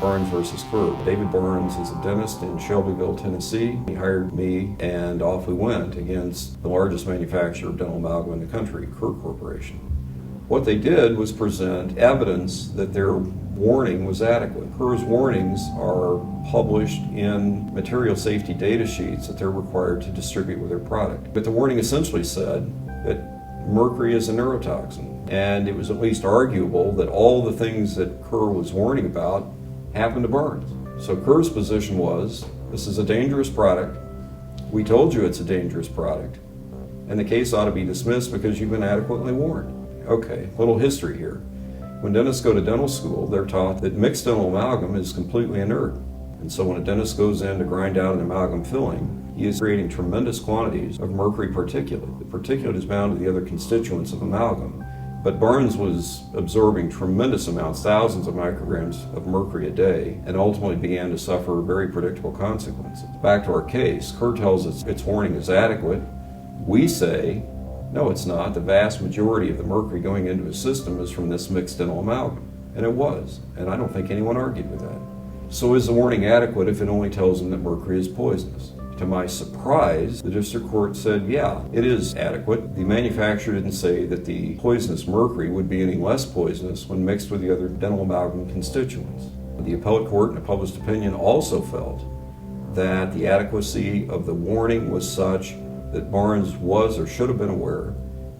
Barnes versus Kerr. David Barnes is a dentist in Shelbyville, Tennessee. He hired me and off we went against the largest manufacturer of dental amalgam in the country, Kerr Corporation. What they did was present evidence that their warning was adequate. Kerr's warnings are published in material safety data sheets that they're required to distribute with their product. But the warning essentially said that mercury is a neurotoxin, and it was at least arguable that all the things that Kerr was warning about happened to Barnes. So Kerr's position was, this is a dangerous product, we told you it's a dangerous product, and the case ought to be dismissed because you've been adequately warned. Okay, little history here. When dentists go to dental school, they're taught that mixed dental amalgam is completely inert. And so when a dentist goes in to grind out an amalgam filling, he is creating tremendous quantities of mercury particulate. The particulate is bound to the other constituents of amalgam. But Barnes was absorbing tremendous amounts, thousands of micrograms of mercury a day, and ultimately began to suffer very predictable consequences. Back to our case, Kerr tells us its warning is adequate. We say, no, it's not. The vast majority of the mercury going into his system is from this mixed dental amalgam. And it was. And I don't think anyone argued with that. So is the warning adequate if it only tells him that mercury is poisonous? To my surprise, the district court said, yeah, it is adequate. The manufacturer didn't say that the poisonous mercury would be any less poisonous when mixed with the other dental amalgam constituents. The appellate court, in a published opinion, also felt that the adequacy of the warning was such that Barnes was or should have been aware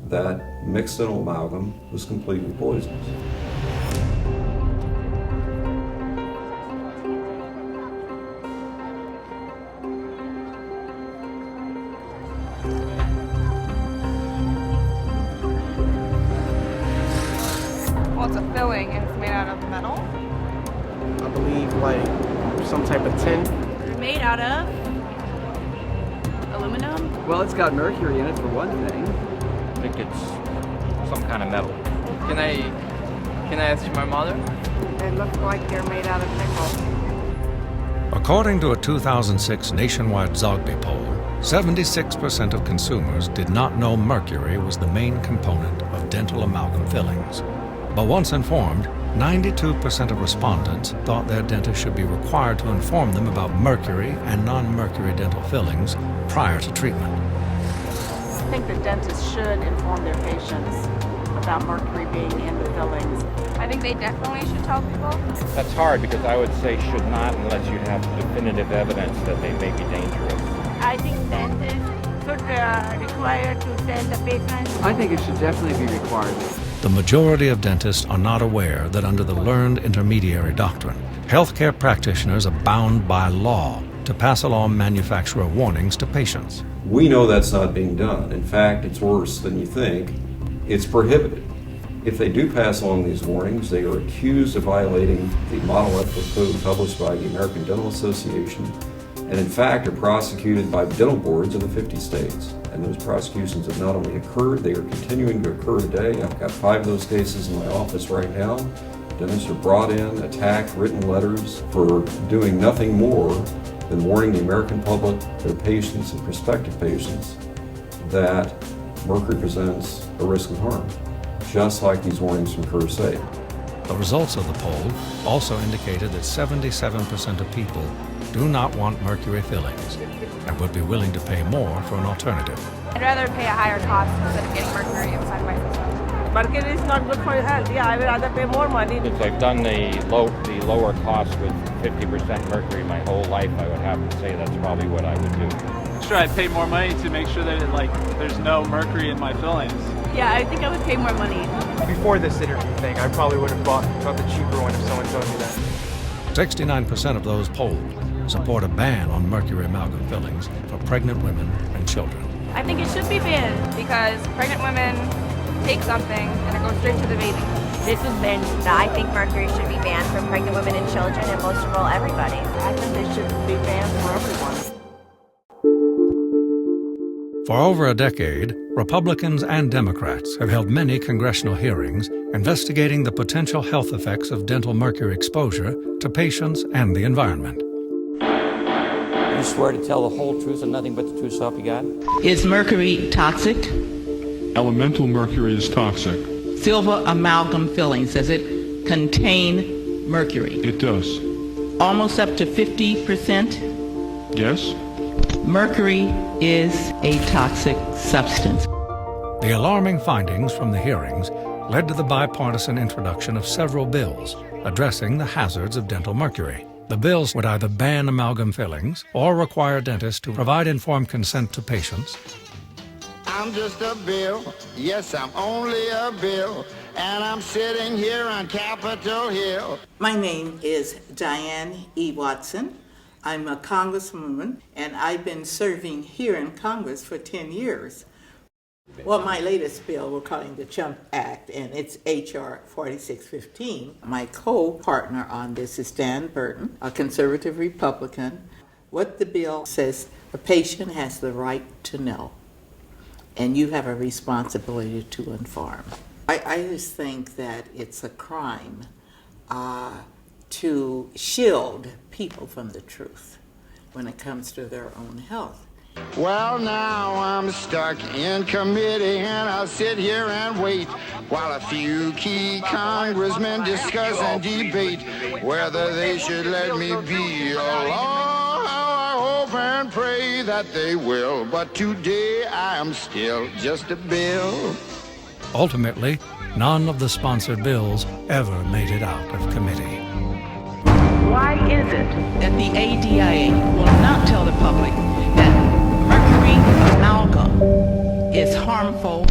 that mixed dental amalgam was completely poisonous. Well, it's a filling and it's made out of metal. I believe like some type of tin. It's made out of aluminum. Well, it's got mercury in it for one thing. I think it's some kind of metal. Can I ask my mother? It looks like they're made out of nickel. According to a 2006 nationwide Zogby poll, 76% of consumers did not know mercury was the main component of dental amalgam fillings. But once informed, 92% of respondents thought their dentist should be required to inform them about mercury and non-mercury dental fillings prior to treatment. I think the dentist should inform their patients about mercury being in the fillings. I think they definitely should tell people. That's hard because I would say should not unless you have definitive evidence that they may be dangerous. I think dentists should require to tell the patient. I think it should definitely be required. The majority of dentists are not aware that under the learned intermediary doctrine, healthcare practitioners are bound by law to pass along manufacturer warnings to patients. We know that's not being done. In fact, it's worse than you think. It's prohibited. If they do pass along these warnings, they are accused of violating the Model Ethical Code published by the American Dental Association, and in fact are prosecuted by dental boards in the 50 states. And those prosecutions have not only occurred, they are continuing to occur today. I've got 5 of those cases in my office right now. Dentists are brought in, attacked, written letters for doing nothing more than warning the American public, their patients and prospective patients, that mercury presents a risk of harm, just like these warnings from Kerr say. The results of the poll also indicated that 77% of people do not want mercury fillings and would be willing to pay more for an alternative. I'd rather pay a higher cost instead of getting mercury inside my system. Mercury is not good for your health. Yeah, I would rather pay more money. Since I've done the lower cost with 50% mercury my whole life, I would have to say that's probably what I would do. Sure, I'd pay more money to make sure that there's no mercury in my fillings. Yeah, I think I would pay more money. Before this interview thing, I probably would have bought the cheaper one if someone told me that. 69% of those polled support a ban on mercury amalgam fillings for pregnant women and children. I think it should be banned because pregnant women take something and it goes straight to the baby. This has been, I think mercury should be banned for pregnant women and children and most of all everybody. I think it should be banned for everyone. For over a decade, Republicans and Democrats have held many congressional hearings investigating the potential health effects of dental mercury exposure to patients and the environment. You swear to tell the whole truth and nothing but the truth, so help you God? Is mercury toxic? Elemental mercury is toxic. Silver amalgam fillings, does it contain mercury? It does. almost up to 50%. Yes? Mercury is a toxic substance. The alarming findings from the hearings led to the bipartisan introduction of several bills addressing the hazards of dental mercury. The bills would either ban amalgam fillings or require dentists to provide informed consent to patients. I'm just a bill, yes, I'm only a bill, and I'm sitting here on Capitol Hill. My name is Diane E. Watson. I'm a congresswoman, and I've been serving here in Congress for 10 years. Well, my latest bill, we're calling the CHUMP Act, and it's H.R. 4615. My co-partner on this is Dan Burton, a conservative Republican. What the bill says, a patient has the right to know, and you have a responsibility to inform. I just think that it's a crime to shield people from the truth when it comes to their own health. Well, now I'm stuck in committee, and I'll sit here and wait while a few key congressmen discuss and debate whether they should let me be a law. I hope and pray that they will, but today I am still just a bill. Ultimately, none of the sponsored bills ever made it out of committee. Why is it that the ADIA will not tell the public that mercury amalgam is harmful